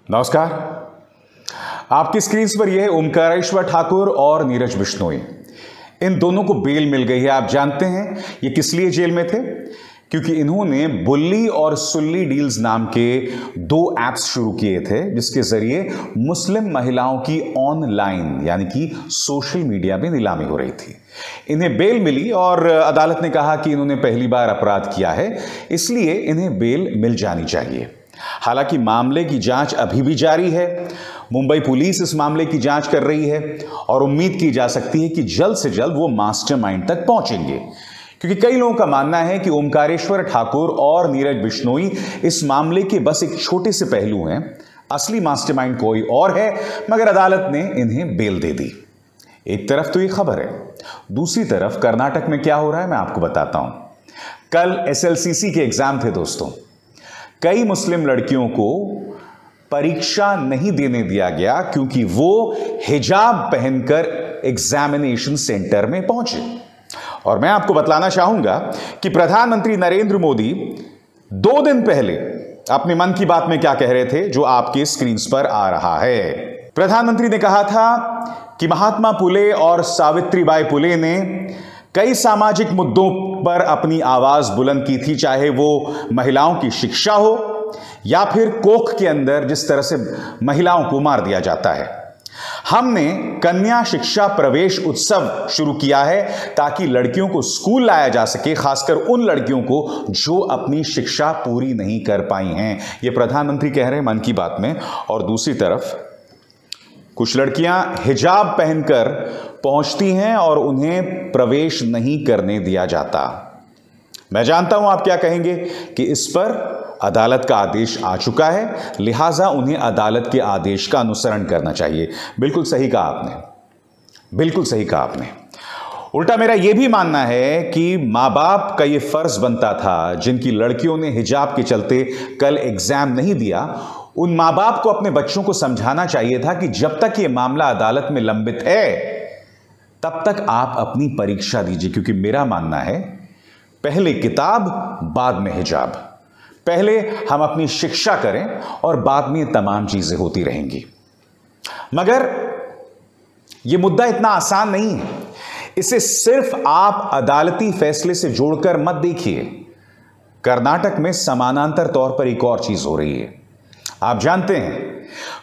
नमस्कार। आपकी स्क्रीन पर यह है ओमकारेश्वर ठाकुर और नीरज बिश्नोई। इन दोनों को बेल मिल गई है। आप जानते हैं ये किस लिए जेल में थे? क्योंकि इन्होंने बुल्ली और सुल्ली डील्स नाम के दो ऐप्स शुरू किए थे जिसके जरिए मुस्लिम महिलाओं की ऑनलाइन यानी कि सोशल मीडिया में नीलामी हो रही थी। इन्हें बेल मिली और अदालत ने कहा कि इन्होंने पहली बार अपराध किया है, इसलिए इन्हें बेल मिल जानी चाहिए। हालांकि मामले की जांच अभी भी जारी है। मुंबई पुलिस इस मामले की जांच कर रही है और उम्मीद की जा सकती है कि जल्द से जल्द वो मास्टरमाइंड तक पहुंचेंगे, क्योंकि कई लोगों का मानना है कि ओमकारेश्वर ठाकुर और नीरज बिश्नोई इस मामले के बस एक छोटे से पहलू हैं। असली मास्टरमाइंड कोई और है, मगर अदालत ने इन्हें बेल दे दी। एक तरफ तो ये खबर है, दूसरी तरफ कर्नाटक में क्या हो रहा है मैं आपको बताता हूं। कल एसएलसीसी के एग्जाम थे दोस्तों। कई मुस्लिम लड़कियों को परीक्षा नहीं देने दिया गया क्योंकि वो हिजाब पहनकर एग्जामिनेशन सेंटर में पहुंचे। और मैं आपको बतलाना चाहूंगा कि प्रधानमंत्री नरेंद्र मोदी 2 दिन पहले अपने मन की बात में क्या कह रहे थे, जो आपके स्क्रीन पर आ रहा है। प्रधानमंत्री ने कहा था कि महात्मा फुले और सावित्रीबाई फुले ने कई सामाजिक मुद्दों पर अपनी आवाज बुलंद की थी, चाहे वो महिलाओं की शिक्षा हो या फिर कोख के अंदर जिस तरह से महिलाओं को मार दिया जाता है। हमने कन्या शिक्षा प्रवेश उत्सव शुरू किया है ताकि लड़कियों को स्कूल लाया जा सके, खासकर उन लड़कियों को जो अपनी शिक्षा पूरी नहीं कर पाई हैं। ये प्रधानमंत्री कह रहे हैं मन की बात में। और दूसरी तरफ कुछ लड़कियां हिजाब पहनकर पहुंचती हैं और उन्हें प्रवेश नहीं करने दिया जाता। मैं जानता हूं आप क्या कहेंगे कि इस पर अदालत का आदेश आ चुका है, लिहाजा उन्हें अदालत के आदेश का अनुसरण करना चाहिए। बिल्कुल सही कहा आपने, बिल्कुल सही कहा आपने। उल्टा मेरा यह भी मानना है कि मां बाप का यह फर्ज बनता था, जिनकी लड़कियों ने हिजाब के चलते कल एग्जाम नहीं दिया, उन मां बाप को अपने बच्चों को समझाना चाहिए था कि जब तक यह मामला अदालत में लंबित है तब तक आप अपनी परीक्षा दीजिए। क्योंकि मेरा मानना है पहले किताब बाद में हिजाब, पहले हम अपनी शिक्षा करें और बाद में तमाम चीजें होती रहेंगी। मगर यह मुद्दा इतना आसान नहीं है। इसे सिर्फ आप अदालती फैसले से जोड़कर मत देखिए। कर्नाटक में समानांतर तौर पर एक और चीज हो रही है। आप जानते हैं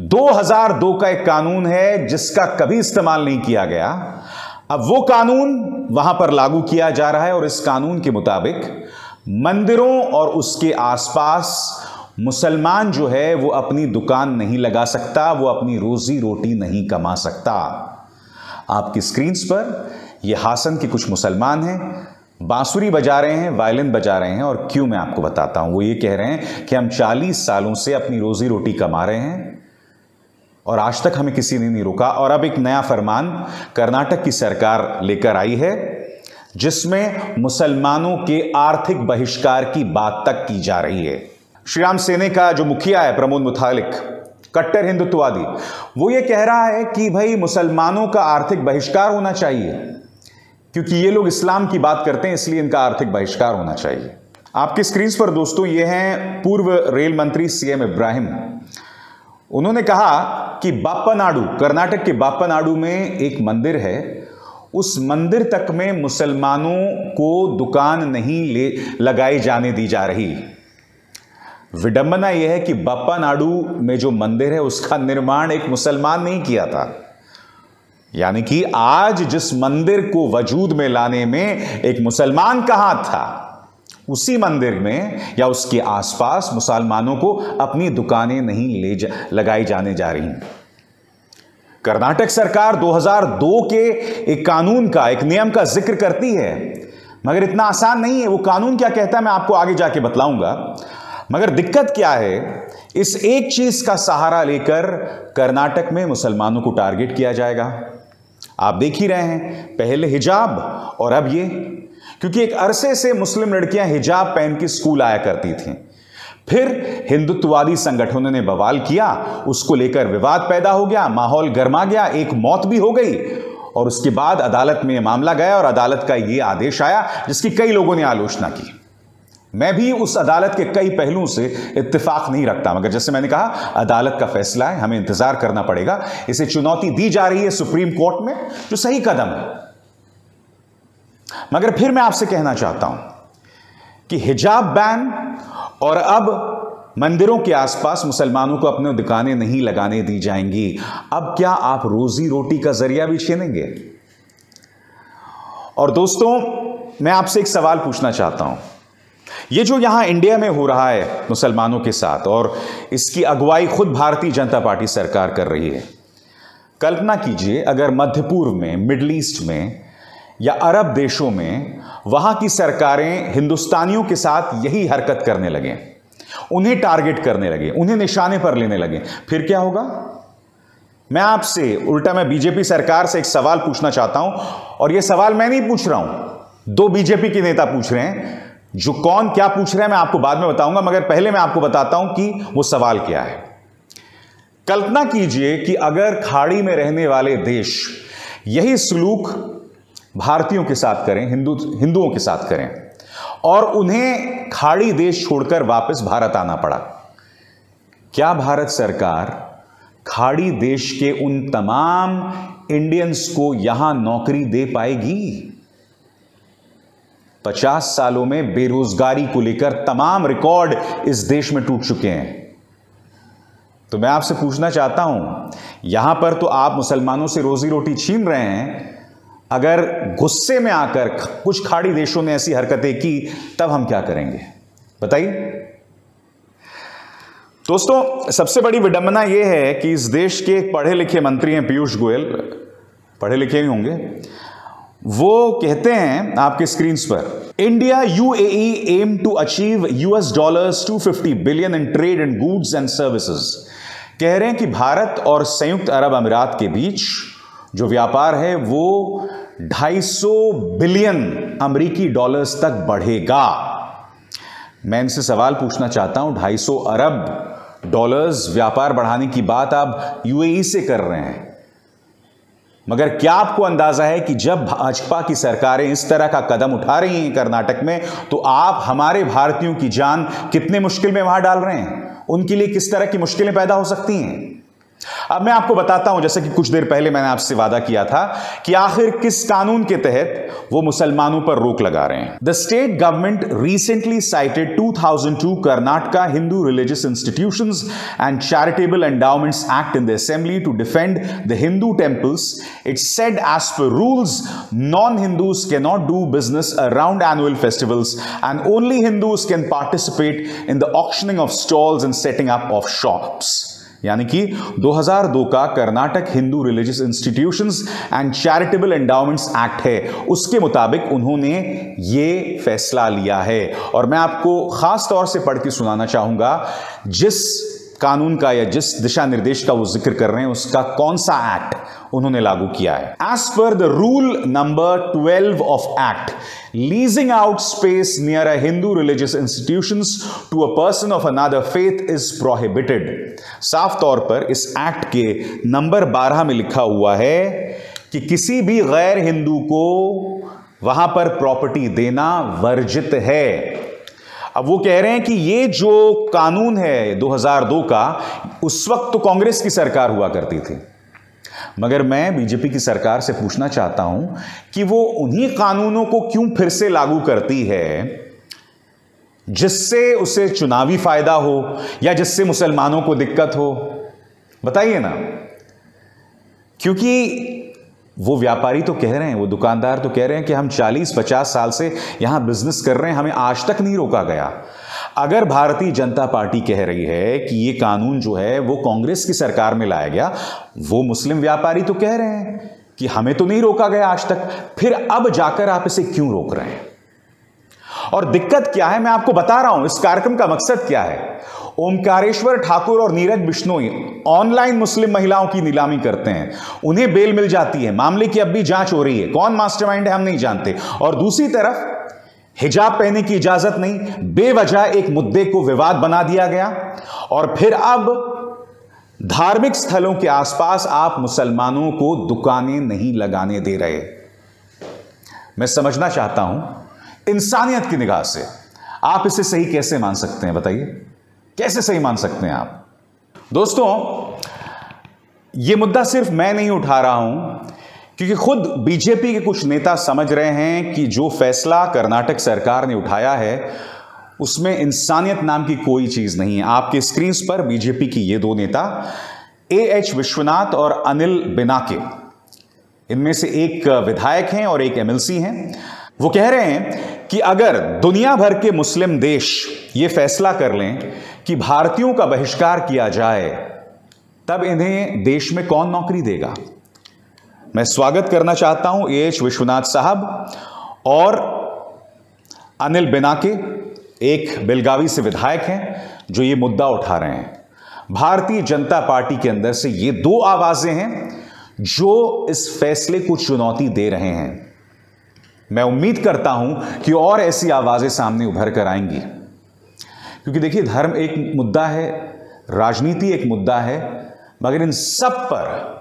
2002 का एक कानून है जिसका कभी इस्तेमाल नहीं किया गया। अब वो कानून वहां पर लागू किया जा रहा है और इस कानून के मुताबिक मंदिरों और उसके आसपास मुसलमान जो है वो अपनी दुकान नहीं लगा सकता, वो अपनी रोजी रोटी नहीं कमा सकता। आपकी स्क्रीन पर ये हासन के कुछ मुसलमान हैं, बांसुरी बजा रहे हैं, वायलिन बजा रहे हैं। और क्यों मैं आपको बताता हूं। वो ये कह रहे हैं कि हम 40 सालों से अपनी रोजी रोटी कमा रहे हैं और आज तक हमें किसी ने नहीं रोका। और अब एक नया फरमान कर्नाटक की सरकार लेकर आई है जिसमें मुसलमानों के आर्थिक बहिष्कार की बात तक की जा रही है। श्रीराम सेने का जो मुखिया है प्रमोद मुतालिक, कट्टर हिंदुत्ववादी, वो ये कह रहा है कि भाई मुसलमानों का आर्थिक बहिष्कार होना चाहिए क्योंकि ये लोग इस्लाम की बात करते हैं, इसलिए इनका आर्थिक बहिष्कार होना चाहिए। आपकी स्क्रीन पर दोस्तों ये हैं पूर्व रेल मंत्री सीएम इब्राहिम। उन्होंने कहा कि बाप्पानाडु, कर्नाटक के बाप्पानाडु में एक मंदिर है, उस मंदिर तक में मुसलमानों को दुकान नहीं लगाई जाने दी जा रही। विडंबना यह है कि बाप्पानाडु में जो मंदिर है उसका निर्माण एक मुसलमान नहीं किया था। यानी कि आज जिस मंदिर को वजूद में लाने में एक मुसलमान का हाथ था, उसी मंदिर में या उसके आसपास मुसलमानों को अपनी दुकानें नहीं लगाई जाने जा रही। कर्नाटक सरकार 2002 के एक कानून का, एक नियम का जिक्र करती है, मगर इतना आसान नहीं है। वो कानून क्या कहता है मैं आपको आगे जाके बतलाऊंगा। मगर दिक्कत क्या है, इस एक चीज का सहारा लेकर कर्नाटक में मुसलमानों को टारगेट किया जाएगा। आप देख ही रहे हैं, पहले हिजाब और अब ये। क्योंकि एक अरसे से मुस्लिम लड़कियां हिजाब पहन के स्कूल आया करती थीं, फिर हिंदुत्ववादी संगठनों ने बवाल किया, उसको लेकर विवाद पैदा हो गया, माहौल गर्मा गया, एक मौत भी हो गई और उसके बाद अदालत में यह मामला गया और अदालत का यह आदेश आया जिसकी कई लोगों ने आलोचना की। मैं भी उस अदालत के कई पहलुओं से इत्तेफाक नहीं रखता, मगर जैसे मैंने कहा, अदालत का फैसला है, हमें इंतजार करना पड़ेगा। इसे चुनौती दी जा रही है सुप्रीम कोर्ट में, जो सही कदम है। मगर फिर मैं आपसे कहना चाहता हूं कि हिजाब बैन और अब मंदिरों के आसपास मुसलमानों को अपने दुकानें नहीं लगाने दी जाएंगी, अब क्या आप रोजी रोटी का जरिया भी छीनेंगे? और दोस्तों, मैं आपसे एक सवाल पूछना चाहता हूं। ये जो यहां इंडिया में हो रहा है मुसलमानों के साथ, और इसकी अगुवाई खुद भारतीय जनता पार्टी सरकार कर रही है, कल्पना कीजिए अगर मध्य पूर्व में, मिडिल ईस्ट में या अरब देशों में वहां की सरकारें हिंदुस्तानियों के साथ यही हरकत करने लगें, उन्हें टारगेट करने लगे, उन्हें निशाने पर लेने लगे, फिर क्या होगा? मैं आपसे उल्टा, मैं बीजेपी सरकार से एक सवाल पूछना चाहता हूं, और यह सवाल मैं नहीं पूछ रहा हूं, दो बीजेपी के नेता पूछ रहे हैं। जो कौन क्या पूछ रहे हैं मैं आपको बाद में बताऊंगा, मगर पहले मैं आपको बताता हूं कि वो सवाल क्या है। कल्पना कीजिए कि अगर खाड़ी में रहने वाले देश यही सलूक भारतीयों के साथ करें, हिंदुओं के साथ करें, और उन्हें खाड़ी देश छोड़कर वापस भारत आना पड़ा, क्या भारत सरकार खाड़ी देश के उन तमाम इंडियंस को यहां नौकरी दे पाएगी? 50 सालों में बेरोजगारी को लेकर तमाम रिकॉर्ड इस देश में टूट चुके हैं। तो मैं आपसे पूछना चाहता हूं, यहां पर तो आप मुसलमानों से रोजी रोटी छीन रहे हैं, अगर गुस्से में आकर कुछ खाड़ी देशों ने ऐसी हरकतें की, तब हम क्या करेंगे? बताइए। दोस्तों, सबसे बड़ी विडंबना यह है कि इस देश के एक पढ़े लिखे मंत्री हैं पीयूष गोयल, पढ़े लिखे ही होंगे, वो कहते हैं आपके स्क्रीन पर, India UAE aim to achieve $250 billion in trade and goods and services. कह रहे हैं कि भारत और संयुक्त अरब अमीरात के बीच जो व्यापार है वो 250 बिलियन अमेरिकी डॉलर्स तक बढ़ेगा। मैं इनसे सवाल पूछना चाहता हूं, 250 अरब डॉलर्स व्यापार बढ़ाने की बात आप यूएई से कर रहे हैं, मगर क्या आपको अंदाजा है कि जब भाजपा की सरकारें इस तरह का कदम उठा रही हैं कर्नाटक में, तो आप हमारे भारतीयों की जान कितने मुश्किल में वहां डाल रहे हैं, उनके लिए किस तरह की मुश्किलें पैदा हो सकती हैं। अब मैं आपको बताता हूं, जैसे कि कुछ देर पहले मैंने आपसे वादा किया था कि आखिर किस कानून के तहत वो मुसलमानों पर रोक लगा रहे हैं। The state government recently cited 2002 Karnataka Hindu religious institutions and charitable endowments act in the assembly to defend the Hindu temples. It said as per rules non-Hindus cannot do business around annual festivals and only Hindus can participate in the auctioning of stalls and setting up of shops। यानी कि 2002 का Karnataka Hindu religious institutions and charitable endowments act है, उसके मुताबिक उन्होंने ये फैसला लिया है। और मैं आपको खास तौर से पढ़ के सुनाना चाहूंगा जिस कानून का या जिस दिशा निर्देश का वो जिक्र कर रहे हैं, उसका कौन सा एक्ट उन्होंने लागू किया है। As per the rule number 12 of act, leasing out space near a Hindu religious institutions to a person of another faith is prohibited. साफ तौर पर इस एक्ट के नंबर 12 में लिखा हुआ है कि किसी भी गैर हिंदू को वहां पर प्रॉपर्टी देना वर्जित है। अब वो कह रहे हैं कि ये जो कानून है 2002 का, उस वक्त तो कांग्रेस की सरकार हुआ करती थी, मगर मैं बीजेपी की सरकार से पूछना चाहता हूं कि वो उन्हीं कानूनों को क्यों फिर से लागू करती है जिससे उसे चुनावी फायदा हो या जिससे मुसलमानों को दिक्कत हो? बताइए ना। क्योंकि वो व्यापारी तो कह रहे हैं, वो दुकानदार तो कह रहे हैं कि हम 40-50 साल से यहां बिजनेस कर रहे हैं, हमें आज तक नहीं रोका गया। अगर भारतीय जनता पार्टी कह रही है कि ये कानून जो है वो कांग्रेस की सरकार में लाया गया, वो मुस्लिम व्यापारी तो कह रहे हैं कि हमें तो नहीं रोका गया आज तक, फिर अब जाकर आप इसे क्यों रोक रहे हैं? और दिक्कत क्या है मैं आपको बता रहा हूं। इस कार्यक्रम का मकसद क्या है? ओमकारेश्वर ठाकुर और नीरज बिश्नोई ऑनलाइन मुस्लिम महिलाओं की नीलामी करते हैं, उन्हें बेल मिल जाती है, मामले की अब भी जांच हो रही है, कौन मास्टरमाइंड है हम नहीं जानते। और दूसरी तरफ हिजाब पहनने की इजाजत नहीं, बेवजह एक मुद्दे को विवाद बना दिया गया, और फिर अब धार्मिक स्थलों के आसपास आप मुसलमानों को दुकानें नहीं लगाने दे रहे। मैं समझना चाहता हूं इंसानियत की निगाह से, आप इसे सही कैसे मान सकते हैं? बताइए, कैसे सही मान सकते हैं आप? दोस्तों, यह मुद्दा सिर्फ मैं नहीं उठा रहा हूं, क्योंकि खुद बीजेपी के कुछ नेता समझ रहे हैं कि जो फैसला कर्नाटक सरकार ने उठाया है उसमें इंसानियत नाम की कोई चीज नहीं है। आपके स्क्रीन पर बीजेपी की ये दो नेता एएच विश्वनाथ और अनिल बिनाके, इनमें से एक विधायक हैं और एक एमएलसी हैं, वो कह रहे हैं कि अगर दुनिया भर के मुस्लिम देश ये फैसला कर लें कि भारतीयों का बहिष्कार किया जाए, तब इन्हें देश में कौन नौकरी देगा। मैं स्वागत करना चाहता हूं एएच विश्वनाथ साहब और अनिल बिनाके, एक बेलगावी से विधायक हैं, जो ये मुद्दा उठा रहे हैं। भारतीय जनता पार्टी के अंदर से ये दो आवाजें हैं जो इस फैसले को चुनौती दे रहे हैं। मैं उम्मीद करता हूं कि और ऐसी आवाजें सामने उभर कर आएंगी, क्योंकि देखिए, धर्म एक मुद्दा है, राजनीति एक मुद्दा है, मगर इन सब पर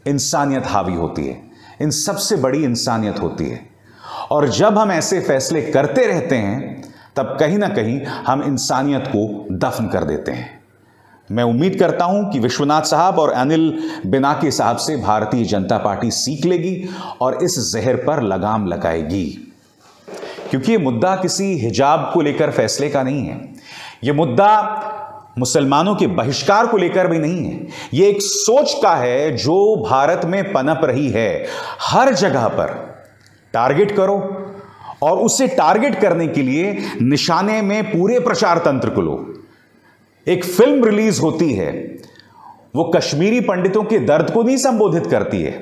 इंसानियत हावी होती है, इन सबसे बड़ी इंसानियत होती है। और जब हम ऐसे फैसले करते रहते हैं तब कहीं ना कहीं हम इंसानियत को दफन कर देते हैं। मैं उम्मीद करता हूं कि विश्वनाथ साहब और अनिल बिनाके साहब से भारतीय जनता पार्टी सीख लेगी और इस जहर पर लगाम लगाएगी, क्योंकि यह मुद्दा किसी हिजाब को लेकर फैसले का नहीं है, यह मुद्दा मुसलमानों के बहिष्कार को लेकर भी नहीं है, यह एक सोच का है जो भारत में पनप रही है। हर जगह पर टारगेट करो और उसे टारगेट करने के लिए निशाने में पूरे प्रचार तंत्र को लो। एक फिल्म रिलीज होती है, वो कश्मीरी पंडितों के दर्द को नहीं संबोधित करती है।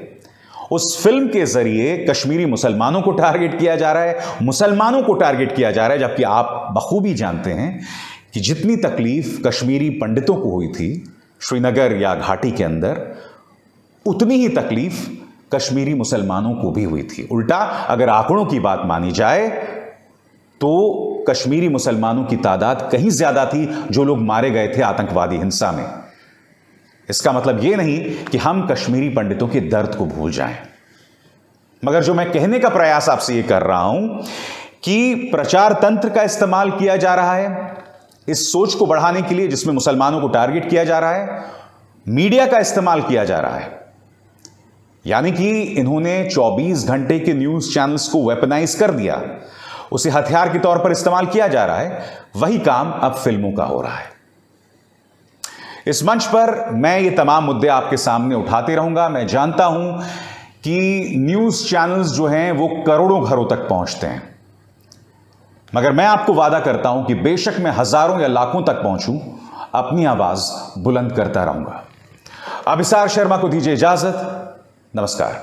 उस फिल्म के जरिए कश्मीरी मुसलमानों को टारगेट किया जा रहा है, मुसलमानों को टारगेट किया जा रहा है, जबकि आप बखूबी जानते हैं कि जितनी तकलीफ कश्मीरी पंडितों को हुई थी श्रीनगर या घाटी के अंदर, उतनी ही तकलीफ कश्मीरी मुसलमानों को भी हुई थी। उल्टा अगर आंकड़ों की बात मानी जाए तो कश्मीरी मुसलमानों की तादाद कहीं ज्यादा थी जो लोग मारे गए थे आतंकवादी हिंसा में। इसका मतलब यह नहीं कि हम कश्मीरी पंडितों के दर्द को भूल जाएं, मगर जो मैं कहने का प्रयास आपसे यह कर रहा हूं कि प्रचार तंत्र का इस्तेमाल किया जा रहा है इस सोच को बढ़ाने के लिए, जिसमें मुसलमानों को टारगेट किया जा रहा है। मीडिया का इस्तेमाल किया जा रहा है, यानी कि इन्होंने 24 घंटे के न्यूज चैनल्स को वेपनाइज कर दिया, उसे हथियार के तौर पर इस्तेमाल किया जा रहा है। वही काम अब फिल्मों का हो रहा है। इस मंच पर मैं ये तमाम मुद्दे आपके सामने उठाते रहूंगा। मैं जानता हूं कि न्यूज चैनल्स जो हैं वो करोड़ों घरों तक पहुंचते हैं, मगर मैं आपको वादा करता हूं कि बेशक मैं हजारों या लाखों तक पहुंचूं, अपनी आवाज बुलंद करता रहूंगा। अभिसार शर्मा को दीजिए इजाजत। नमस्कार।